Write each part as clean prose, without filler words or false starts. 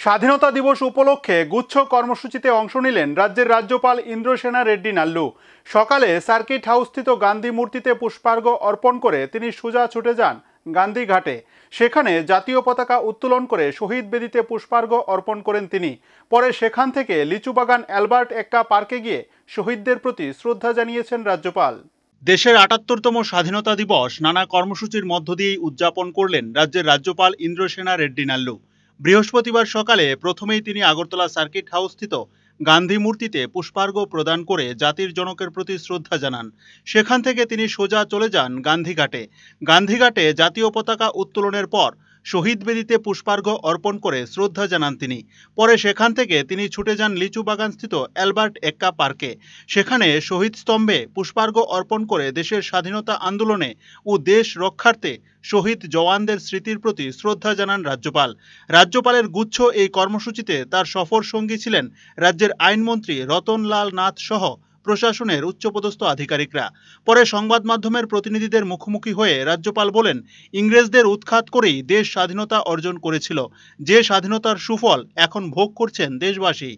স্বাধীনতা দিবস উপলক্ষে গুচ্ছ কর্মসূচিতে অংশ নিলেন রাজ্যের রাজ্যপাল ইন্দ্রসেনা রেড্ডি নাল্লু। সকালে সার্কিট হাউসস্থিত গান্ধী মূর্তিতে পুষ্পার্ঘ্য অর্পণ করে তিনি সোজা ছুটে যান গান্ধী ঘাটে। সেখানে জাতীয় পতাকা উত্তোলন করে শহীদ বেদিতে পুষ্পার্ঘ্য অর্পণ করেন তিনি। পরে সেখান থেকে লিচুবাগান অ্যালবার্ট এক্কা পার্কে গিয়ে শহীদদের প্রতি শ্রদ্ধা জানিয়েছেন রাজ্যপাল। দেশের ৭৮তম স্বাধীনতা দিবস নানা কর্মসূচির মধ্য দিয়েই উদযাপন করলেন রাজ্যের রাজ্যপাল ইন্দ্রসেনা রেড্ডি নাল্লু। বৃহস্পতিবার সকালে প্রথমেই তিনি আগরতলা সার্কিট হাউসস্থিত গান্ধী মূর্তিতে পুষ্পার্ঘ্য প্রদান করে জাতির জনকের প্রতি শ্রদ্ধা জানান। সেখান থেকে তিনি সোজা চলে যান গান্ধীঘাটে। গান্ধীঘাটে জাতীয় পতাকা উত্তোলনের পর শহীদ বেদিতে পুষ্পার্ঘ্য অর্পণ করে শ্রদ্ধা জানান তিনি। পরে সেখান থেকে তিনি ছুটে যান লিচু বাগানস্থিত অ্যালবার্ট এক্কা পার্কে। সেখানে শহীদ স্তম্ভে পুষ্পার্ঘ্য অর্পণ করে দেশের স্বাধীনতা আন্দোলনে ও দেশ রক্ষার্থে শহীদ জওয়ানদের স্মৃতির প্রতি শ্রদ্ধা জানান রাজ্যপাল। রাজ্যপালের গুচ্ছ এই কর্মসূচিতে তার সফর সঙ্গী ছিলেন রাজ্যের আইনমন্ত্রী রতনলাল নাথ সহ প্রশাসনের উচ্চপদস্থ আধিকারিকরা। পরে সংবাদ মাধ্যমের প্রতিনিধিদের মুখোমুখি হয়ে রাজ্যপাল বলেন, ইংরেজদের উৎখাত করেই দেশ স্বাধীনতা অর্জন করেছিল। যে স্বাধীনতার সুফল এখন ভোগ করছেন দেশবাসী।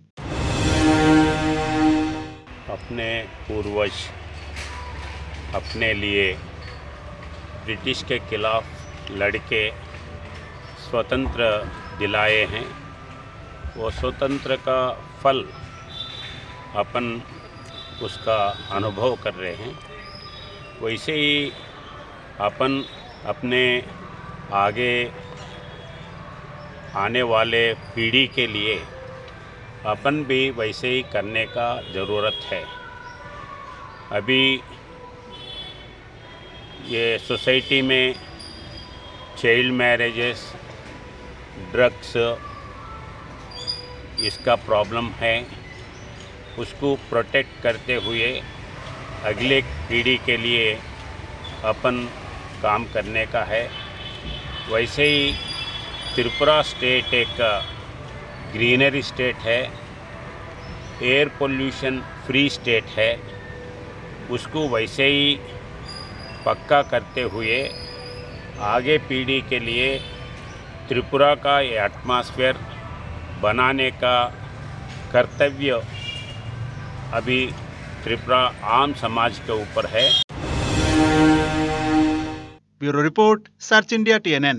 अपने पूर्वज अपने लिए ब्रिटिश के खिलाफ लड़के स्वतंत्र दिलाए हैं। वो स्वतंत्र का फल अपन उसका अनुभव कर रहे हैं। वैसे ही अपन अपने आगे आने वाले पीढ़ी के लिए अपन भी वैसे ही करने का ज़रूरत है। अभी ये सोसाइटी में चाइल्ड मैरिजेस, ड्रग्स, इसका प्रॉब्लम है। उसको प्रोटेक्ट करते हुए अगले पीढ़ी के लिए अपन काम करने का है। वैसे ही त्रिपुरा स्टेट एक ग्रीनरी स्टेट है, एयर पोल्यूशन फ्री स्टेट है। उसको वैसे ही पक्का करते हुए आगे पीढ़ी के लिए त्रिपुरा का ये एटमॉस्फेयर बनाने का कर्तव्य अभी त्रिपुरा आम समाज के ऊपर है। Bureau report, search India TNN।